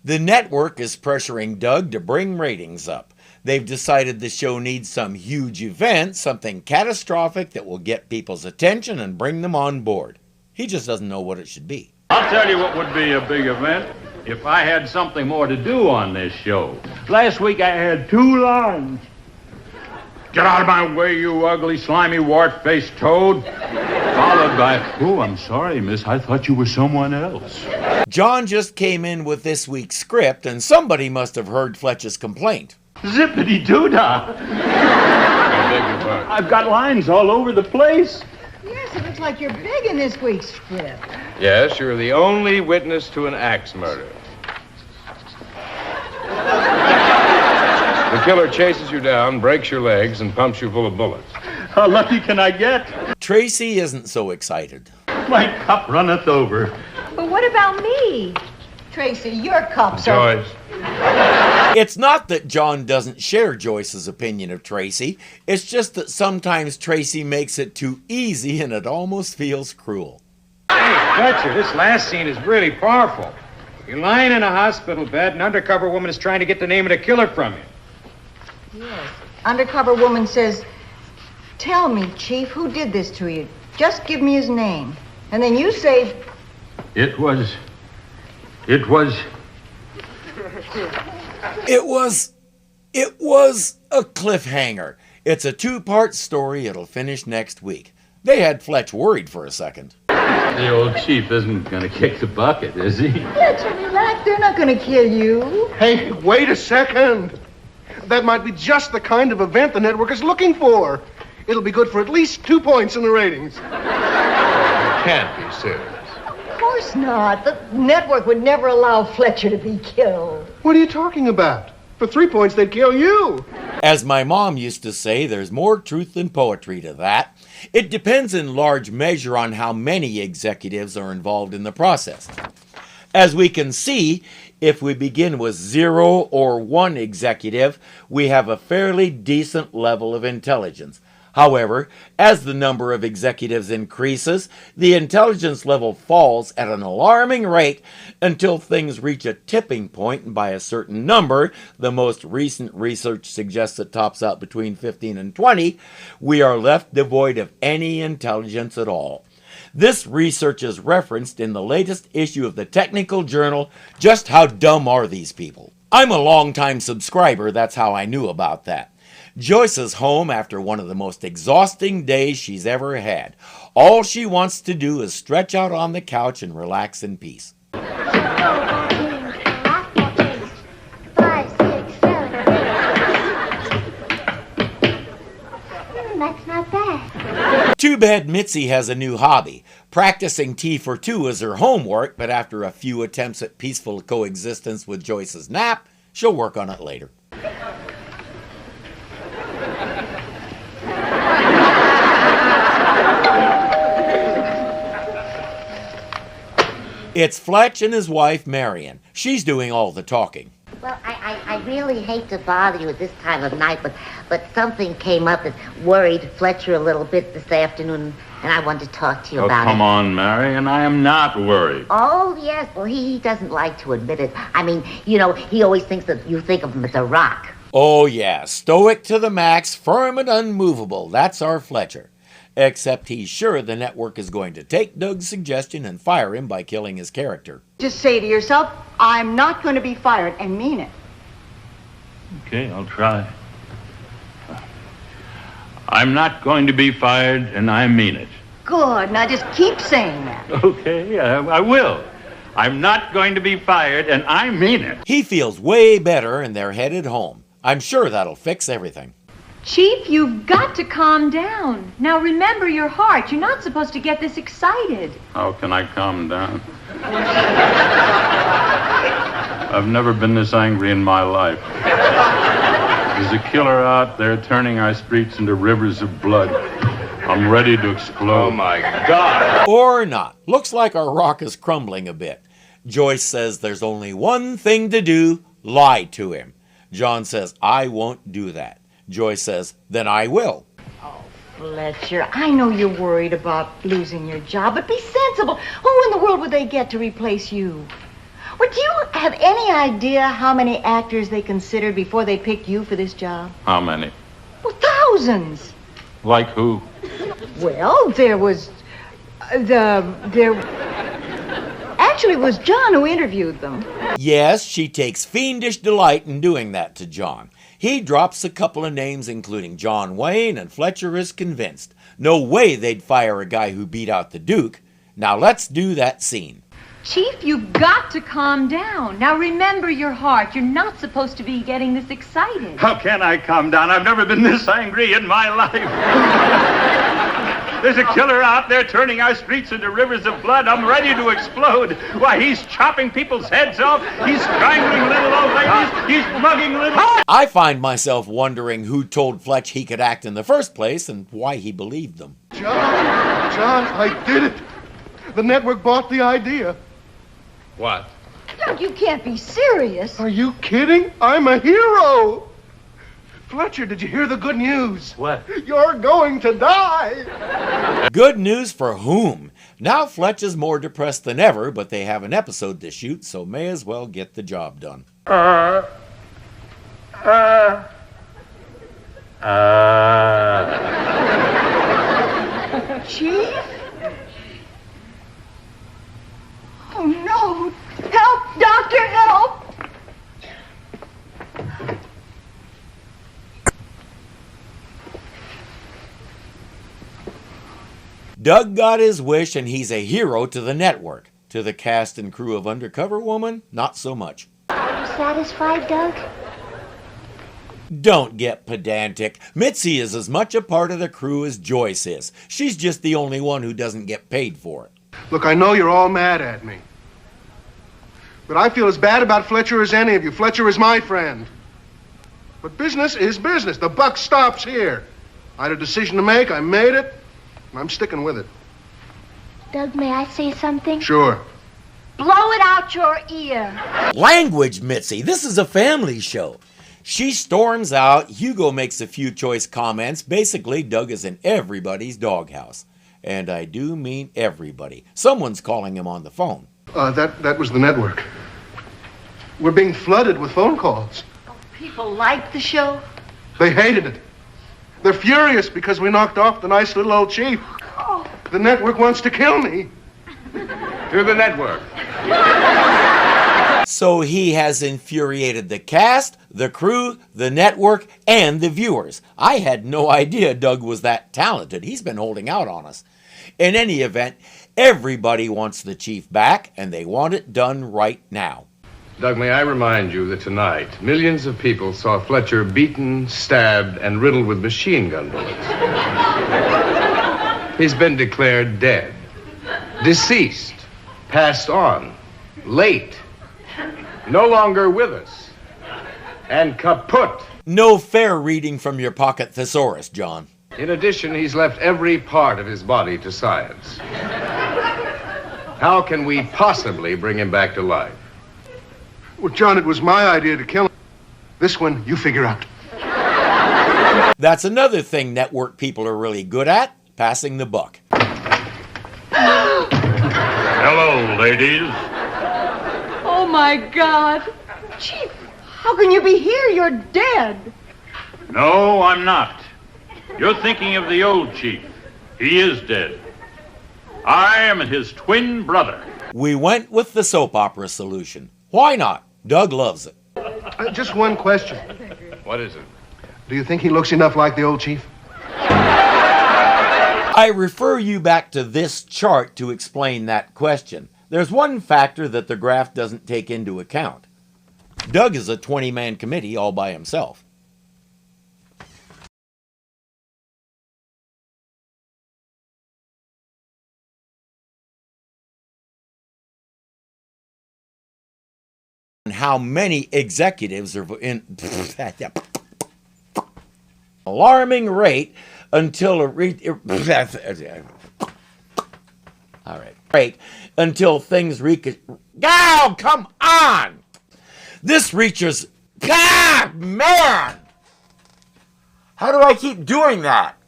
The network is pressuring Doug to bring ratings up. They've decided the show needs some huge event, something catastrophic that will get people's attention and bring them on board. He just doesn't know what it should be. I'll tell you what would be a big event if I had something more to do on this show. Last week I had 2 lines. Get out of my way, you ugly, slimy, wart-faced toad. Followed by, oh, I'm sorry, miss, I thought you were someone else. John just came in with this week's script, and somebody must have heard Fletch's complaint. Zippity-doo-dah. I've got lines all over the place. Yes, it looks like you're big in this week's script. Yes, you're the only witness to an axe murder. The killer chases you down, breaks your legs, and pumps you full of bullets. How lucky can I get? Tracy isn't so excited. My cup runneth over. But what about me? Tracy, your cup's over. Joyce. It's not that John doesn't share Joyce's opinion of Tracy. It's just that sometimes Tracy makes it too easy and it almost feels cruel. Hey, Fletcher, this last scene is really powerful. You're lying in a hospital bed, and an undercover woman is trying to get the name of the killer from you. Yes. Undercover woman says, "Tell me, Chief, who did this to you? Just give me his name." And then you say, It was a cliffhanger. It's a 2-part story. It'll finish next week. They had Fletch worried for a second. the old chief isn't going to kick the bucket, is he? Fletcher, relax. They're not going to kill you. Hey, wait a second. That might be just the kind of event the network is looking for. It'll be good for at least 2 points in the ratings. You can't be serious. Of course not. The network would never allow Fletcher to be killed. What are you talking about? For 3 points, they'd kill you. As my mom used to say, there's more truth than poetry to that. It depends in large measure on how many executives are involved in the process. As we can see, if we begin with 0 or 1 executive, we have a fairly decent level of intelligence. However, as the number of executives increases, the intelligence level falls at an alarming rate until things reach a tipping point, and by a certain number, the most recent research suggests it tops out between 15 and 20, we are left devoid of any intelligence at all. This research is referenced in the latest issue of the technical journal, Just How Dumb Are These People? I'm a long-time subscriber, that's how I knew about that. Joyce is home after one of the most exhausting days she's ever had. All she wants to do is stretch out on the couch and relax in peace. 5, 6, 7, 8. That's not bad. Too bad Mitzi has a new hobby. Practicing T for 2 is her homework, but after a few attempts at peaceful coexistence with Joyce's nap, she'll work on it later. It's Fletch and his wife, Marion. She's doing all the talking. Well, I really hate to bother you at this time of night, but something came up that worried Fletcher a little bit this afternoon, and I wanted to talk to you about it. Oh, come on, Marion. I am not worried. Oh, yes. Well, he doesn't like to admit it. I mean, you know, he always thinks that you think of him as a rock. Oh, yeah. Stoic to the max, firm and unmovable. That's our Fletcher. Except he's sure the network is going to take Doug's suggestion and fire him by killing his character. Just say to yourself, I'm not going to be fired, and mean it. Okay, I'll try. I'm not going to be fired, and I mean it. Good. Now just keep saying that. Okay, I will. I'm not going to be fired, and I mean it. He feels way better, and they're headed home. I'm sure that'll fix everything. Chief, you've got to calm down. Now remember your heart. You're not supposed to get this excited. How can I calm down? I've never been this angry in my life. There's a killer out there turning our streets into rivers of blood. I'm ready to explode. Oh, my God. Or not. Looks like our rock is crumbling a bit. Joyce says there's only one thing to do, lie to him. John says, I won't do that. Joyce says, then I will. Oh, Fletcher, I know you're worried about losing your job, but be sensible. Who in the world would they get to replace you? Would you have any idea how many actors they considered before they picked you for this job? How many? Well, thousands. Like who? Well, there was... Actually, it was John who interviewed them. Yes, she takes fiendish delight in doing that to John. He drops a couple of names, including John Wayne, and Fletcher is convinced. No way they'd fire a guy who beat out the Duke. Now let's do that scene. Chief, you've got to calm down. Now remember your heart. You're not supposed to be getting this excited. How can I calm down? I've never been this angry in my life. There's a killer out there turning our streets into rivers of blood. I'm ready to explode. Why, he's chopping people's heads off. He's strangling little old ladies. He's mugging little... I find myself wondering who told Fletch he could act in the first place and why he believed them. John, I did it. The network bought the idea. What? Doug, you can't be serious. Are you kidding? I'm a hero. Fletcher, did you hear the good news? What? You're going to die. Good news for whom? Now Fletch is more depressed than ever, but they have an episode to shoot, so may as well get the job done. Chief? Oh, no. Help, doctor, help. Doug got his wish and he's a hero to the network. To the cast and crew of Undercover Woman, not so much. Are you satisfied, Doug? Don't get pedantic. Mitzi is as much a part of the crew as Joyce is. She's just the only one who doesn't get paid for it. Look, I know you're all mad at me. But I feel as bad about Fletcher as any of you. Fletcher is my friend. But business is business. The buck stops here. I had a decision to make. I made it. And I'm sticking with it. Doug, may I say something? Sure. Blow it out your ear. Language, Mitzi. This is a family show. She storms out. Hugo makes a few choice comments. Basically, Doug is in everybody's doghouse. And I do mean everybody. Someone's calling him on the phone. That was the network. We're being flooded with phone calls. People like the show. They hated it. They're furious because we knocked off the nice little old chief. Oh. The network wants to kill me. To the network. So he has infuriated the cast, the crew, the network, and the viewers. I had no idea Doug was that talented. He's been holding out on us. In any event, everybody wants the chief back, and they want it done right now. Doug, may I remind you that tonight, millions of people saw Fletcher beaten, stabbed, and riddled with machine gun bullets. He's been declared dead, deceased, passed on, late, no longer with us, and kaput. No fair reading from your pocket thesaurus, John. In addition, he's left every part of his body to science. How can we possibly bring him back to life? Well, John, it was my idea to kill him. This one, you figure out. That's another thing network people are really good at, passing the buck. Hello, ladies. Oh, my God. Chief, how can you be here? You're dead. No, I'm not. You're thinking of the old chief. He is dead. I am his twin brother. We went with the soap opera solution. Why not? Doug loves it. Just one question. What is it? Do you think he looks enough like the old chief? I refer you back to this chart to explain that question. There's one factor that the graph doesn't take into account. Doug is a 20-man committee all by himself. And how many executives are in alarming rate until all right, rate until things reach. Oh, come on! This reaches. God, man! How do I keep doing that?